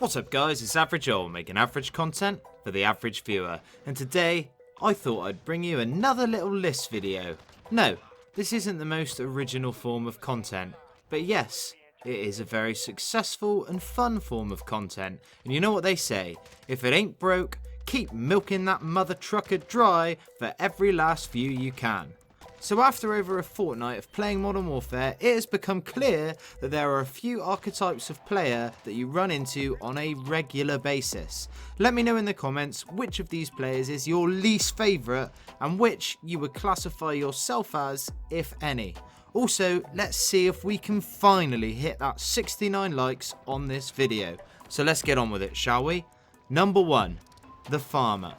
What's up guys, it's Average Joel making average content for the average viewer, and today I thought I'd bring you another little list video. No, this isn't the most original form of content, but yes, it is a very successful and fun form of content, and you know what they say, if it ain't broke, keep milking that mother trucker dry for every last view you can. So after over a fortnight of playing Modern Warfare, it has become clear that there are a few archetypes of player that you run into on a regular basis. Let me know in the comments which of these players is your least favourite and which you would classify yourself as, if any. Also, let's see if we can finally hit that 69 likes on this video. So let's get on with it, shall we? Number 1, the farmer.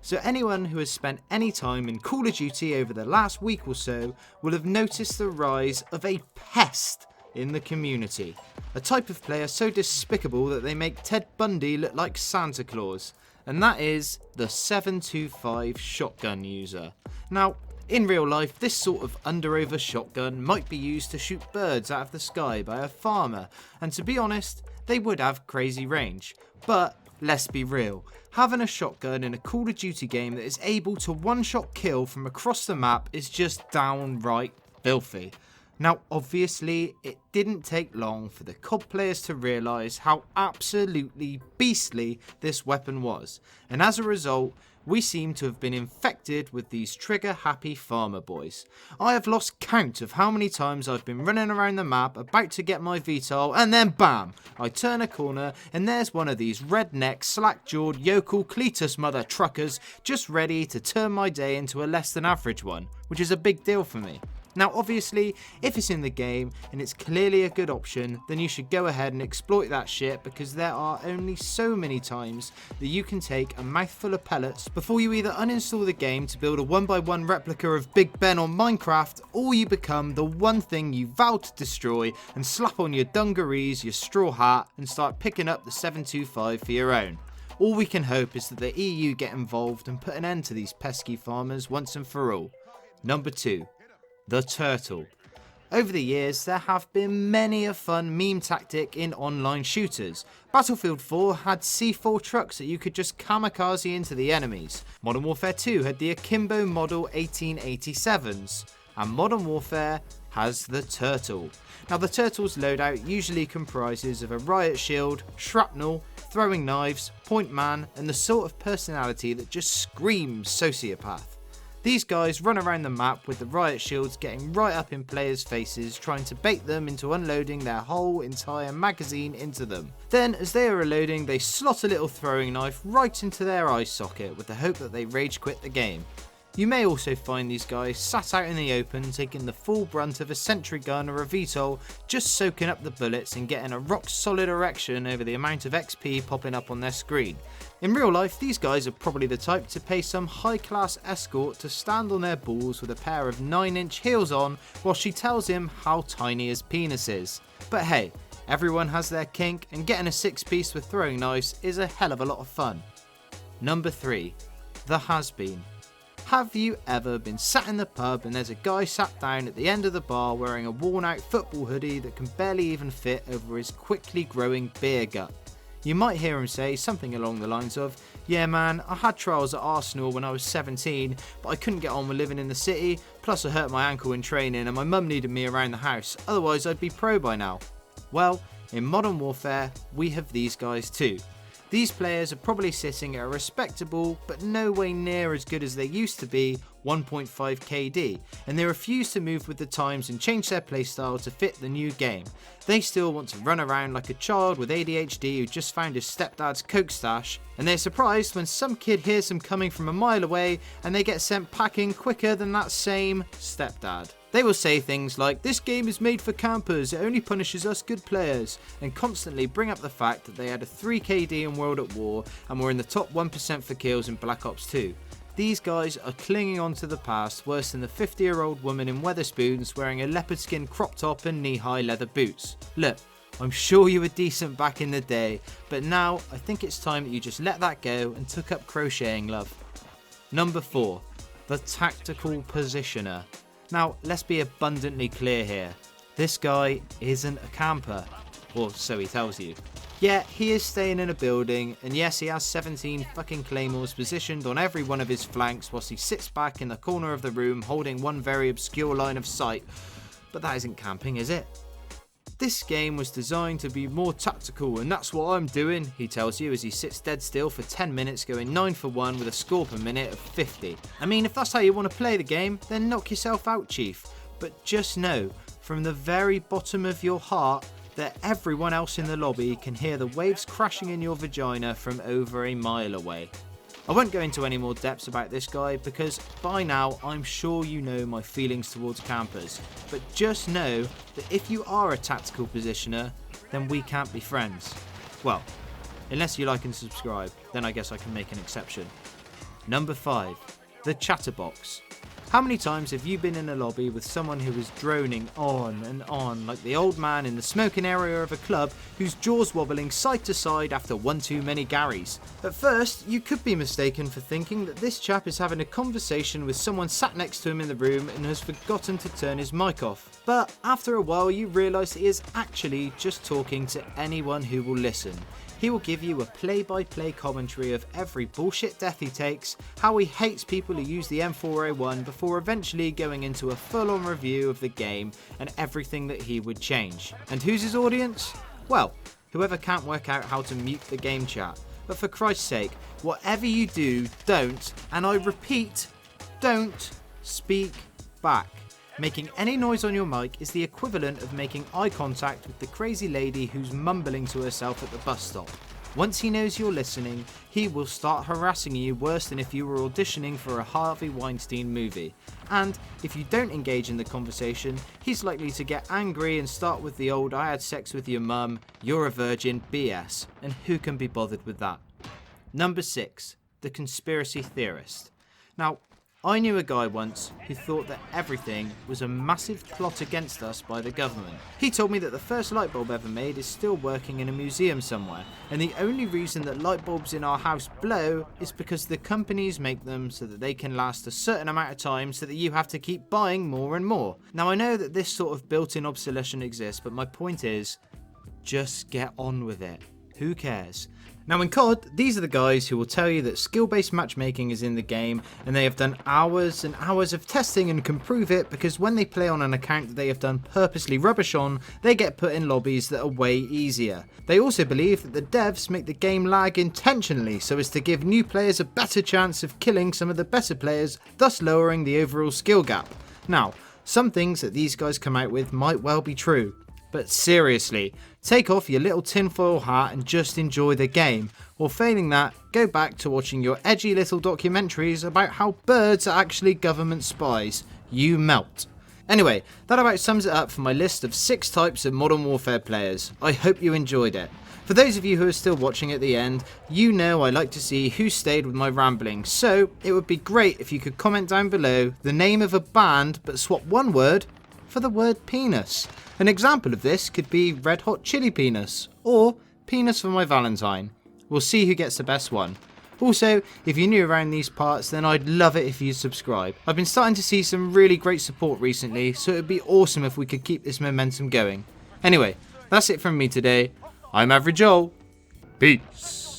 So anyone who has spent any time in Call of Duty over the last week or so will have noticed the rise of a pest in the community. A type of player so despicable that they make Ted Bundy look like Santa Claus. And that is the 725 shotgun user. Now, in real life, this sort of under-over shotgun might be used to shoot birds out of the sky by a farmer. And to be honest, they would have crazy range. But let's be real, having a shotgun in a Call of Duty game that is able to one-shot kill from across the map is just downright filthy. Now obviously it didn't take long for the COD players to realise how absolutely beastly this weapon was, and as a result we seem to have been infected with these trigger-happy farmer boys. I have lost count of how many times I've been running around the map about to get my VTOL and then BAM! I turn a corner and there's one of these redneck, slack-jawed, yokel Cletus mother truckers just ready to turn my day into a less than average one, which is a big deal for me. Now obviously, if it's in the game and it's clearly a good option, then you should go ahead and exploit that shit, because there are only so many times that you can take a mouthful of pellets before you either uninstall the game to build a 1x1 replica of Big Ben on Minecraft, or you become the one thing you vow to destroy and slap on your dungarees, your straw hat, and start picking up the 725 for your own. All we can hope is that the EU get involved and put an end to these pesky farmers once and for all. Number 2. The turtle. Over the years there have been many a fun meme tactic in online shooters. Battlefield 4 had C4 trucks that you could just kamikaze into the enemies. Modern Warfare 2 had the Akimbo Model 1887s. And Modern Warfare has the turtle. Now the turtle's loadout usually comprises of a riot shield, shrapnel, throwing knives, point man, and the sort of personality that just screams sociopath. These guys run around the map with the riot shields getting right up in players' faces, trying to bait them into unloading their whole entire magazine into them. Then as they are reloading, they slot a little throwing knife right into their eye socket with the hope that they rage quit the game. You may also find these guys sat out in the open taking the full brunt of a sentry gun or a VTOL, just soaking up the bullets and getting a rock solid erection over the amount of XP popping up on their screen. In real life, these guys are probably the type to pay some high class escort to stand on their balls with a pair of 9-inch heels on while she tells him how tiny his penis is. But hey, everyone has their kink, and getting a 6-piece with throwing knives is a hell of a lot of fun. Number 3. The has-been. Have you ever been sat in the pub and there's a guy sat down at the end of the bar wearing a worn out football hoodie that can barely even fit over his quickly growing beer gut? You might hear him say something along the lines of, "Yeah man, I had trials at Arsenal when I was 17, but I couldn't get on with living in the city, plus I hurt my ankle in training and my mum needed me around the house, otherwise I'd be pro by now." Well, in Modern Warfare, we have these guys too. These players are probably sitting at a respectable, but no way near as good as they used to be, 1.5 KD, and they refuse to move with the times and change their playstyle to fit the new game. They still want to run around like a child with ADHD who just found his stepdad's coke stash, and they're surprised when some kid hears them coming from a mile away and they get sent packing quicker than that same stepdad. They will say things like, "This game is made for campers, it only punishes us good players," and constantly bring up the fact that they had a 3 KD in World at War and were in the top 1% for kills in Black Ops 2. These guys are clinging on to the past worse than the 50-year-old woman in Wetherspoons wearing a leopard skin crop top and knee-high leather boots. Look, I'm sure you were decent back in the day, but now I think it's time that you just let that go and took up crocheting, love. Number 4. The tactical positioner. Now, let's be abundantly clear here. This guy isn't a camper, or so he tells you. Yeah, he is staying in a building, and yes, he has 17 fucking claymores positioned on every one of his flanks whilst he sits back in the corner of the room holding one very obscure line of sight. But that isn't camping, is it? This game was designed to be more tactical, and that's what I'm doing, he tells you as he sits dead still for 10 minutes going 9 for 1 with a score per minute of 50. I mean, if that's how you want to play the game, then knock yourself out, Chief. But just know, from the very bottom of your heart, that everyone else in the lobby can hear the waves crashing in your vagina from over a mile away. I won't go into any more depths about this guy because by now I'm sure you know my feelings towards campers, but just know that if you are a tactical positioner, then we can't be friends. Well, unless you like and subscribe, then I guess I can make an exception. Number 5, the Chatterbox. How many times have you been in a lobby with someone who is droning on and on like the old man in the smoking area of a club whose jaw's wobbling side to side after one too many Garys? At first, you could be mistaken for thinking that this chap is having a conversation with someone sat next to him in the room and has forgotten to turn his mic off. But after a while, you realise he is actually just talking to anyone who will listen. He will give you a play-by-play commentary of every bullshit death he takes, how he hates people who use the M4A1 before eventually going into a full-on review of the game and everything that he would change. And who's his audience? Well, whoever can't work out how to mute the game chat. But for Christ's sake, whatever you do, don't, and I repeat, don't speak back. Making any noise on your mic is the equivalent of making eye contact with the crazy lady who's mumbling to herself at the bus stop. Once he knows you're listening, he will start harassing you worse than if you were auditioning for a Harvey Weinstein movie. And if you don't engage in the conversation, he's likely to get angry and start with the old "I had sex with your mum, you're a virgin" BS, and who can be bothered with that? Number 6, the conspiracy theorist. Now, I knew a guy once who thought that everything was a massive plot against us by the government. He told me that the first light bulb ever made is still working in a museum somewhere, and the only reason that light bulbs in our house blow is because the companies make them so that they can last a certain amount of time so that you have to keep buying more and more. Now I know that this sort of built-in obsolescence exists, but my point is, just get on with it. Who cares? Now in COD, these are the guys who will tell you that skill-based matchmaking is in the game and they have done hours and hours of testing and can prove it because when they play on an account that they have done purposely rubbish on, they get put in lobbies that are way easier. They also believe that the devs make the game lag intentionally so as to give new players a better chance of killing some of the better players, thus lowering the overall skill gap. Now, some things that these guys come out with might well be true. But seriously, take off your little tinfoil hat and just enjoy the game, or failing that, go back to watching your edgy little documentaries about how birds are actually government spies. You melt. Anyway, that about sums it up for my list of 6 types of Modern Warfare players. I hope you enjoyed it. For those of you who are still watching at the end, you know I like to see who stayed with my rambling, so it would be great if you could comment down below the name of a band but swap one word for the word penis. An example of this could be Red Hot Chili Penis, or Penis for My Valentine. We'll see who gets the best one. Also, if you're new around these parts, then I'd love it if you'd subscribe. I've been starting to see some really great support recently, so it'd be awesome if we could keep this momentum going. Anyway, that's it from me today. I'm Average Joel. Peace.